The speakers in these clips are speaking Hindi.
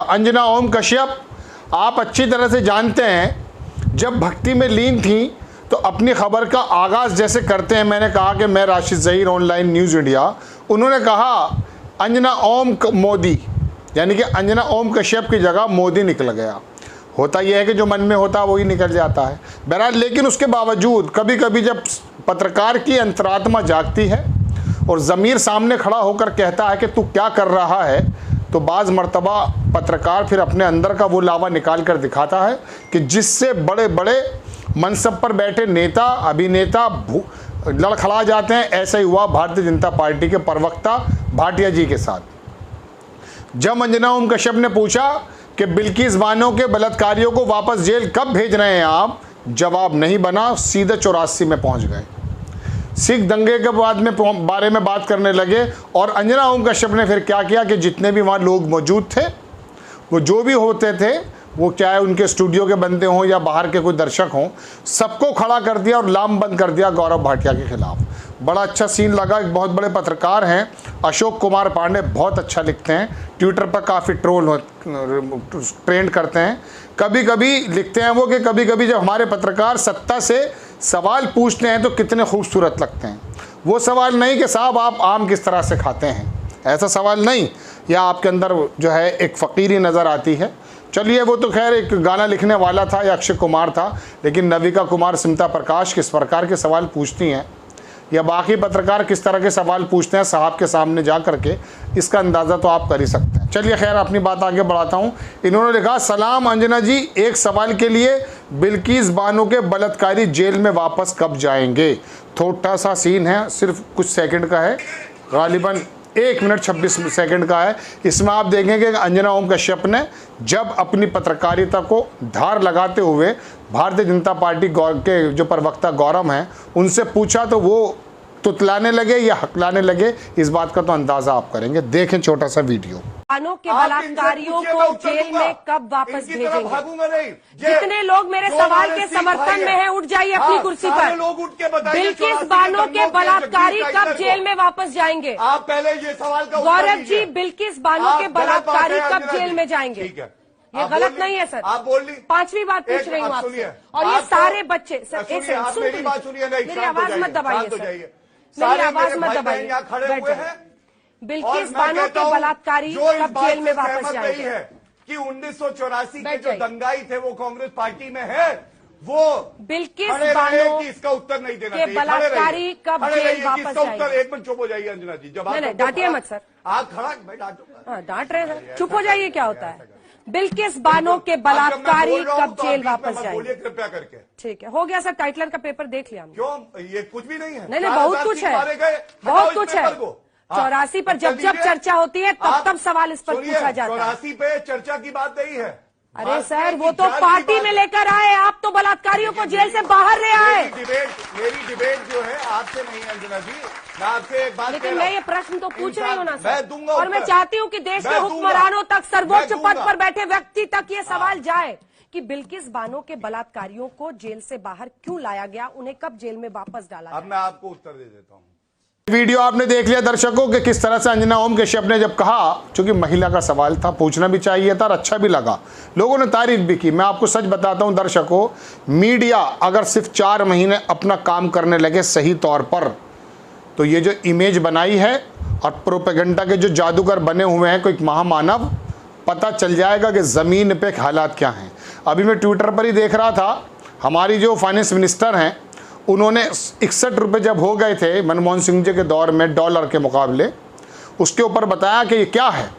अंजना ओम कश्यप, आप अच्छी तरह से जानते हैं जब भक्ति में लीन थी तो अपनी खबर का आगाज़ जैसे करते हैं। मैंने कहा कि मैं Rashid Zaheer online news India, उन्होंने कहा अंजना ओम मोदी, यानी कि अंजना ओम कश्यप की जगह मोदी निकल गया। होता यह है कि जो मन में होता है वही निकल जाता है। बहरहाल, लेकिन उसके बावजूद कभी कभी जब पत्रकार की अंतरात्मा जागती है और ज़मीर सामने खड़ा होकर कहता है कि तू क्या कर रहा है, तो बाज़ मर्तबा पत्रकार फिर अपने अंदर का वो लावा निकाल कर दिखाता है कि जिससे बड़े बड़े मनसब पर बैठे नेता अभिनेता लड़खड़ा जाते हैं। ऐसा ही हुआ भारतीय जनता पार्टी के प्रवक्ता भाटिया जी के साथ। जब अंजना ओम कश्यप ने पूछा कि बिल्किस बानो के बलात्कारियों को वापस जेल कब भेज रहे हैं आप, जवाब नहीं बना, सीधे 84 में पहुंच गए। सिख दंगे के बारे में बात करने लगे और अंजना ओम कश्यप ने फिर क्या किया कि जितने भी वहाँ लोग मौजूद थे, वो जो भी होते थे, वो चाहे उनके स्टूडियो के बंदे हों या बाहर के कोई दर्शक हों, सबको खड़ा कर दिया और लामबंद कर दिया गौरव भाटिया के खिलाफ। बड़ा अच्छा सीन लगा। एक बहुत बड़े पत्रकार हैं अशोक कुमार पांडे, बहुत अच्छा लिखते हैं, ट्विटर पर काफ़ी ट्रेंड करते हैं। कभी कभी लिखते हैं वो कि कभी कभी जब हमारे पत्रकार सत्ता से सवाल पूछते हैं तो कितने खूबसूरत लगते हैं। वो सवाल नहीं कि साहब आप आम किस तरह से खाते हैं, ऐसा सवाल नहीं, या आपके अंदर जो है एक फ़कीरी नज़र आती है। चलिए, वो तो खैर एक गाना लिखने वाला था या अक्षय कुमार था, लेकिन नविका कुमार स्मिता प्रकाश किस प्रकार के सवाल पूछती हैं या बाकी पत्रकार किस तरह के सवाल पूछते हैं साहब के सामने जा करके, इसका अंदाज़ा तो आप कर ही सकते हैं। चलिए खैर, अपनी बात आगे बढ़ाता हूँ। इन्होंने लिखा, सलाम अंजना जी, एक सवाल के लिए, बिल्किस बानो के बलात्कारी जेल में वापस कब जाएंगे? थोड़ा सा सीन है, सिर्फ कुछ सेकंड का है, गालिबन 1 मिनट 26 सेकंड का है। इसमें आप देखेंगे कि अंजना ओम कश्यप ने जब अपनी पत्रकारिता को धार लगाते हुए भारतीय जनता पार्टी के जो प्रवक्ता गौरव हैं उनसे पूछा तो वो तुतलाने लगे या हकलाने लगे, इस बात का तो अंदाजा आप करेंगे। देखें छोटा सा वीडियो। बानो के बलात्कारियों को जेल में कब वापस भेजेंगे? जितने लोग मेरे सवाल के समर्थन में हैं, उठ जाइए अपनी कुर्सी पर। बिल्किस बानो के बलात्कारी कब जेल में वापस जाएंगे? आप पहले ये सवाल का गौरव जी, बिल्किस बानो के बलात्कारी कब जेल में जाएंगे? ये गलत नहीं है सर, आप बोल ली। 5वीं बार पूछ रही हूँ आपसे। और ये सारे बच्चे सर, एक सेकंड, मेरी बात सुनिए, मेरी आवाज मत दबाइए सर, मेरी आवाज मत दबाइए। बिल्किस बानो के बलात्कारी कब जेल में वापस जाएंगे? कि 1984 के जो दंगाई थे वो कांग्रेस पार्टी में है, वो बिल्किस बानो इसका उत्तर नहीं देना के बलात्कारी कब जेल वापस जाएंगे? 1 मिनट चुप हो जाइए अंजना जी। जब नहीं, डांटिए मत सर। आप खड़ा, मैं डांटूंगा। डांट रहे हैं, चुप हो जाइए, क्या होता है? बिल्किस बानो के बलात्कारी कब जेल वापस जाएंगे? कृपया करके। ठीक है, हो गया सर, टाइटलर का पेपर देख लिया हमने। क्यों? ये कुछ भी नहीं है। नहीं, बहुत कुछ है, बहुत कुछ है। 84 पर जब चर्चा होती है तब सवाल इस पर पूछा जाता है। 84 पे चर्चा की बात नहीं है। अरे सर, वो तो पार्टी में लेकर आए, आप तो बलात्कारियों को जेल से बाहर ले आए। मेरी डिबेट जो है आपसे नहीं है अंजना जी, मैं आपसे एक बात, लेकिन मैं ये प्रश्न तो पूछ रही हूँ ना सर, मैं दूंगा और मैं चाहती हूँ कि देश के हुक्मरानों तक, सर्वोच्च पद पर बैठे व्यक्ति तक ये सवाल जाए कि बिल्किस बानो के बलात्कारियों को जेल से बाहर क्यों लाया गया, उन्हें कब जेल में वापस डाला गया? अब मैं आपको उत्तर दे देता हूँ। वीडियो आपने देख लिया दर्शकों कि किस तरह से अंजना ओम कश्यप ने जब कहा, चूंकि महिला का सवाल था, पूछना भी चाहिए था और अच्छा भी लगा, लोगों ने तारीफ भी की। मैं आपको सच बताता हूं दर्शकों, मीडिया अगर सिर्फ 4 महीने अपना काम करने लगे सही तौर पर, तो ये जो इमेज बनाई है और प्रोपेगेंडा के जो जादूगर बने हुए हैं कोई महामानव, पता चल जाएगा कि ज़मीन पे हालात क्या हैं। अभी मैं ट्विटर पर ही देख रहा था, हमारी जो फाइनेंस मिनिस्टर हैं उन्होंने 61 रुपये जब हो गए थे मनमोहन सिंह जी के दौर में डॉलर के मुकाबले, उसके ऊपर बताया कि ये क्या है।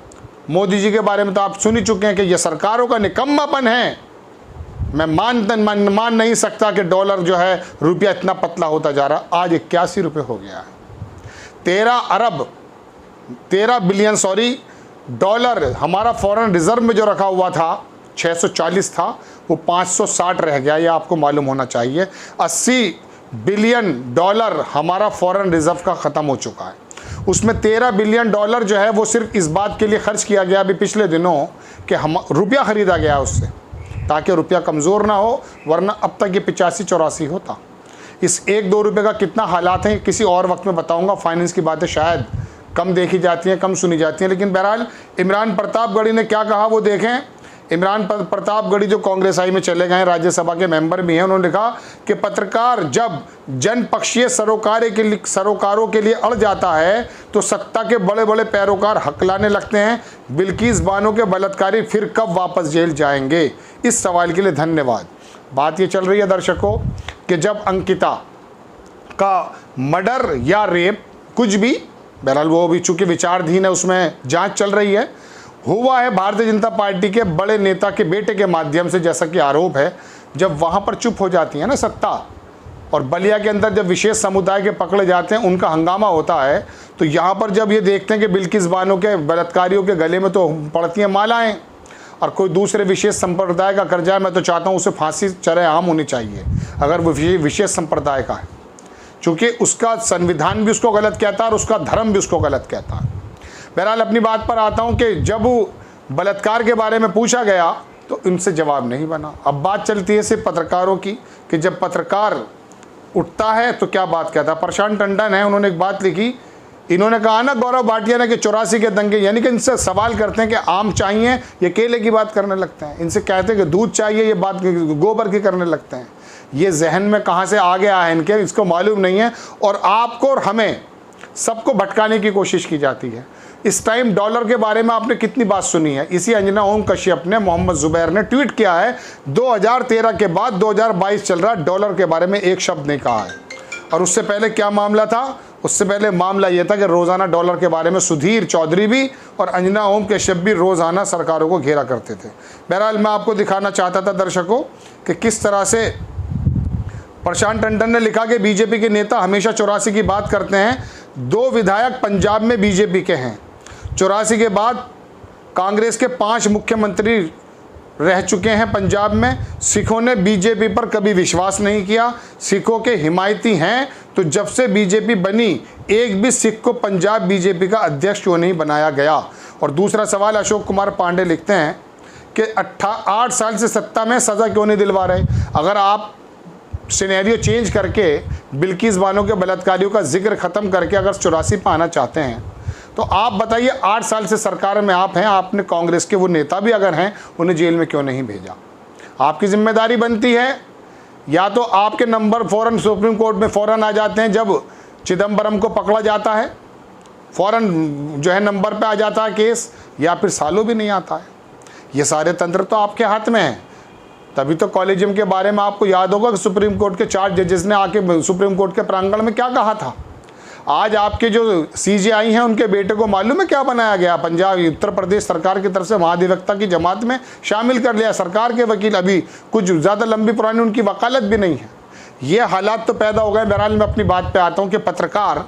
मोदी जी के बारे में तो आप सुन ही चुके हैं कि ये सरकारों का निकम्मापन है। मैं मान नहीं सकता कि डॉलर जो है, रुपया इतना पतला होता जा रहा। आज 81 रुपये हो गया है। 13 बिलियन डॉलर हमारा फॉरेन रिजर्व में जो रखा हुआ था 640 था, वो 560 रह गया। ये आपको मालूम होना चाहिए। 80 बिलियन डॉलर हमारा फॉरेन रिजर्व का ख़त्म हो चुका है। उसमें 13 बिलियन डॉलर जो है वो सिर्फ इस बात के लिए खर्च किया गया अभी पिछले दिनों कि हम रुपया ख़रीदा गया उससे, ताकि रुपया कमज़ोर ना हो, वरना अब तक ये 85-84 होता। इस 1-2 रुपये का कितना हालात हैं किसी और वक्त में बताऊंगा। फाइनेंस की बातें शायद कम देखी जाती हैं, कम सुनी जाती हैं। लेकिन बहरहाल इमरान प्रतापगढ़ी ने क्या कहा वो देखें। इमरान प्रतापगढ़ी जो कांग्रेस आई में चले गए, राज्यसभा के मेंबर भी हैं, उन्होंने लिखा कि पत्रकार जब जनपक्षीय सरोकारों के लिए अड़ जाता है तो सत्ता के बड़े बड़े पैरोकार हकलाने लगते हैं। बिल्किस बानो के बलात्कारी फिर कब वापस जेल जाएंगे? इस सवाल के लिए धन्यवाद। बात ये चल रही है दर्शकों कि जब अंकिता का मर्डर या रेप कुछ भी, बहरहाल वो भी चूंकि विचाराधीन है, उसमें जांच चल रही है, हुआ है भारतीय जनता पार्टी के बड़े नेता के बेटे के माध्यम से, जैसा कि आरोप है, जब वहाँ पर चुप हो जाती है ना सत्ता, और बलिया के अंदर जब विशेष समुदाय के पकड़े जाते हैं, उनका हंगामा होता है, तो यहाँ पर जब ये देखते हैं कि बिल्किस बानो के बलात्कारियों के गले में तो पड़ती हैं मालाएँ, और कोई दूसरे विशेष संप्रदाय का कर जाए, मैं तो चाहता हूँ उसे फांसी चरेआम होनी चाहिए अगर वो विशेष संप्रदाय का है, क्योंकि उसका संविधान भी उसको गलत कहता है और उसका धर्म भी उसको गलत कहता है। बहरहाल अपनी बात पर आता हूँ कि जब बलात्कार के बारे में पूछा गया तो इनसे जवाब नहीं बना। अब बात चलती है सिर्फ पत्रकारों की कि जब पत्रकार उठता है तो क्या बात कहता है। प्रशांत टंडन है, उन्होंने एक बात लिखी, इन्होंने कहा ना गौरव भाटिया ने कि 84 के दंगे, यानी कि इनसे सवाल करते हैं कि आम चाहिए, ये केले की बात करने लगते हैं। इनसे कहते हैं कि दूध चाहिए, ये बात गोबर की करने लगते हैं। ये जहन में कहाँ से आ गया है इनके, इसको मालूम नहीं है, और आपको और हमें सबको भटकाने की कोशिश की जाती है। इस टाइम डॉलर के बारे में आपने कितनी बात सुनी है। इसी अंजना ओम कश्यप ने, मोहम्मद जुबैर ने ट्वीट किया है 2013 के बाद 2022 चल रहा, डॉलर के बारे में एक शब्द नहीं कहा है। और उससे पहले क्या मामला था? उससे पहले मामला यह था कि रोज़ाना डॉलर के बारे में सुधीर चौधरी भी और अंजना ओम कश्यप भी रोज़ाना सरकारों को घेरा करते थे। बहरहाल मैं आपको दिखाना चाहता था दर्शकों कि किस तरह से प्रशांत टंडन ने लिखा कि बीजेपी के नेता हमेशा 84 की बात करते हैं। 2 विधायक पंजाब में बीजेपी के हैं। 84 के बाद कांग्रेस के 5 मुख्यमंत्री रह चुके हैं पंजाब में। सिखों ने बीजेपी पर कभी विश्वास नहीं किया, सिखों के हिमायती हैं, तो जब से बीजेपी बनी एक भी सिख को पंजाब बीजेपी का अध्यक्ष क्यों नहीं बनाया गया। और दूसरा सवाल अशोक कुमार पांडे लिखते हैं कि 8 साल से सत्ता में सज़ा क्यों नहीं दिलवा रहे। अगर आप सिनेरियो चेंज करके बिल्किस बानो के बलात्कारियों का जिक्र ख़त्म करके अगर 84 पर आना चाहते हैं तो आप बताइए 8 साल से सरकार में आप हैं, आपने कांग्रेस के वो नेता भी अगर हैं, उन्हें जेल में क्यों नहीं भेजा। आपकी जिम्मेदारी बनती है, या तो आपके नंबर फ़ौरन सुप्रीम कोर्ट में फ़ौरन आ जाते हैं जब चिदम्बरम को पकड़ा जाता है, फ़ौरन जो है नंबर पे आ जाता है केस, या फिर सालों भी नहीं आता है। ये सारे तंत्र तो आपके हाथ में हैं। तभी तो कॉलेजियम के बारे में आपको याद होगा कि सुप्रीम कोर्ट के 4 जजेस ने आके सुप्रीम कोर्ट के प्रांगण में क्या कहा था। आज आपके जो सीजेआई हैं उनके बेटे को मालूम है क्या बनाया गया? पंजाब उत्तर प्रदेश सरकार की तरफ से महाधिवक्ता की जमात में शामिल कर लिया सरकार के वकील। अभी कुछ ज़्यादा लंबी पुरानी उनकी वकालत भी नहीं है। ये हालात तो पैदा हो गए। बहरहाल मैं अपनी बात पे आता हूँ कि पत्रकार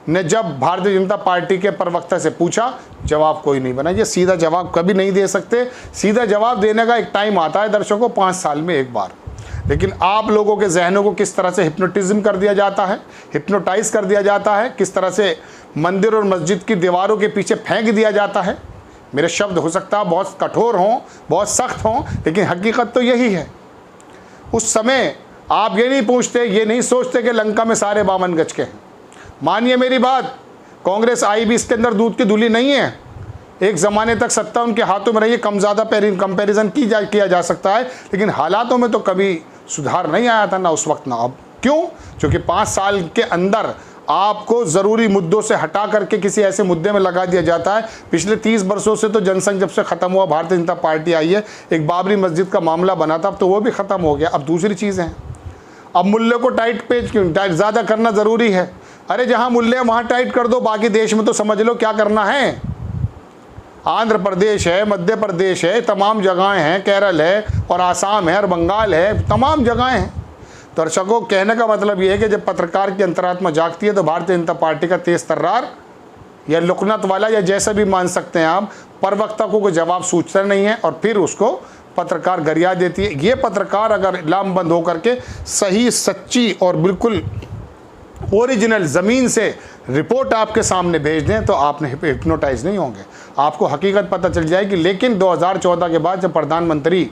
ने जब भारतीय जनता पार्टी के प्रवक्ता से पूछा, जवाब कोई नहीं बना। ये सीधा जवाब कभी नहीं दे सकते। सीधा जवाब देने का एक टाइम आता है दर्शकों, 5 साल में एक बार। लेकिन आप लोगों के जहनों को किस तरह से हिप्नोटिज्म कर दिया जाता है, हिप्नोटाइज कर दिया जाता है, किस तरह से मंदिर और मस्जिद की दीवारों के पीछे फेंक दिया जाता है। मेरे शब्द हो सकता है बहुत कठोर हों, बहुत सख्त हों, लेकिन हकीकत तो यही है। उस समय आप ये नहीं पूछते, ये नहीं सोचते कि लंका में सारे 52 गज के हैं। मानिए मेरी बात, कांग्रेस आई भी इसके अंदर दूध की धुली नहीं है। एक ज़माने तक सत्ता उनके हाथों में रही है, कम ज़्यादा कंपैरिजन किया जा सकता है, लेकिन हालातों में तो कभी सुधार नहीं आया था, ना उस वक्त ना अब। क्यों? क्योंकि 5 साल के अंदर आपको ज़रूरी मुद्दों से हटा करके किसी ऐसे मुद्दे में लगा दिया जाता है। पिछले 30 वर्षों से तो जनसंघ जब से ख़त्म हुआ, भारतीय जनता पार्टी आई है, एक बाबरी मस्जिद का मामला बना था, अब तो वो भी ख़त्म हो गया। अब दूसरी चीज़ें हैं। अब मूल्य को टाइट पेज क्यों ज़्यादा करना ज़रूरी है? अरे जहाँ मूल्य है वहाँ टाइट कर दो, बाकी देश में तो समझ लो क्या करना है। आंध्र प्रदेश है, मध्य प्रदेश है, तमाम जगहें हैं, केरल है और आसाम है और बंगाल है, तमाम जगहें हैं। दर्शकों, कहने का मतलब ये है कि जब पत्रकार की अंतरात्मा जागती है तो भारतीय जनता पार्टी का तेज तर्रार या लुकनत वाला या जैसा भी मान सकते हैं आप, प्रवक्ता को कोई जवाब सूझता नहीं है और फिर उसको पत्रकार गरिया देती है। ये पत्रकार अगर लामबंद होकर के सही, सच्ची और बिल्कुल ओरिजिनल ज़मीन से रिपोर्ट आपके सामने भेज दें तो आपने हिप्नोटाइज नहीं होंगे, आपको हकीकत पता चल जाएगी। लेकिन 2014 के बाद जब प्रधानमंत्री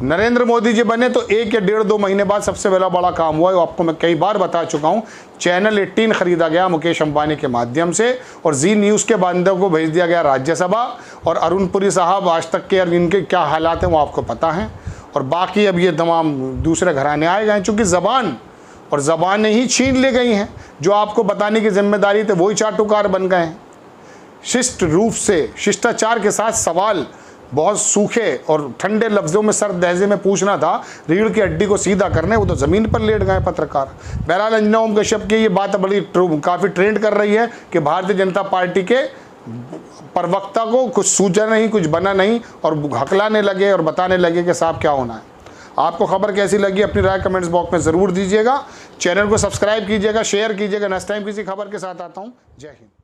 नरेंद्र मोदी जी बने तो 1 या 1.5-2 महीने बाद सबसे पहला बड़ा काम हुआ है, वो आपको मैं कई बार बता चुका हूँ। चैनल 18 खरीदा गया मुकेश अंबानी के माध्यम से और जी न्यूज़ के बंदों को भेज दिया गया राज्यसभा, और अरुण पुरी साहब आज तक के और इनके क्या हालात हैं वो आपको पता हैं। और बाकी अब ये तमाम दूसरे घराने आए गए हैं, चूँकि ज़बान और ज़बानें ही छीन ले गई हैं। जो आपको बताने की जिम्मेदारी थी वही चाटुकार बन गए हैं। शिष्ट रूप से शिष्टाचार के साथ सवाल बहुत सूखे और ठंडे लफ्ज़ों में सर्द लहजे में पूछना था, रीढ़ की हड्डी को सीधा करने, वो तो ज़मीन पर लेट गए पत्रकार। बहरहाल अंजना ओम कश्यप की ये बात बड़ी काफ़ी ट्रेंड कर रही है कि भारतीय जनता पार्टी के प्रवक्ता को कुछ सूझा नहीं, कुछ बना नहीं, और हकलाने लगे और बताने लगे कि साहब क्या होना है। आपको खबर कैसी लगी अपनी राय कमेंट्स बॉक्स में ज़रूर दीजिएगा। चैनल को सब्सक्राइब कीजिएगा, शेयर कीजिएगा। नेक्स्ट टाइम किसी खबर के साथ आता हूँ। जय हिंद।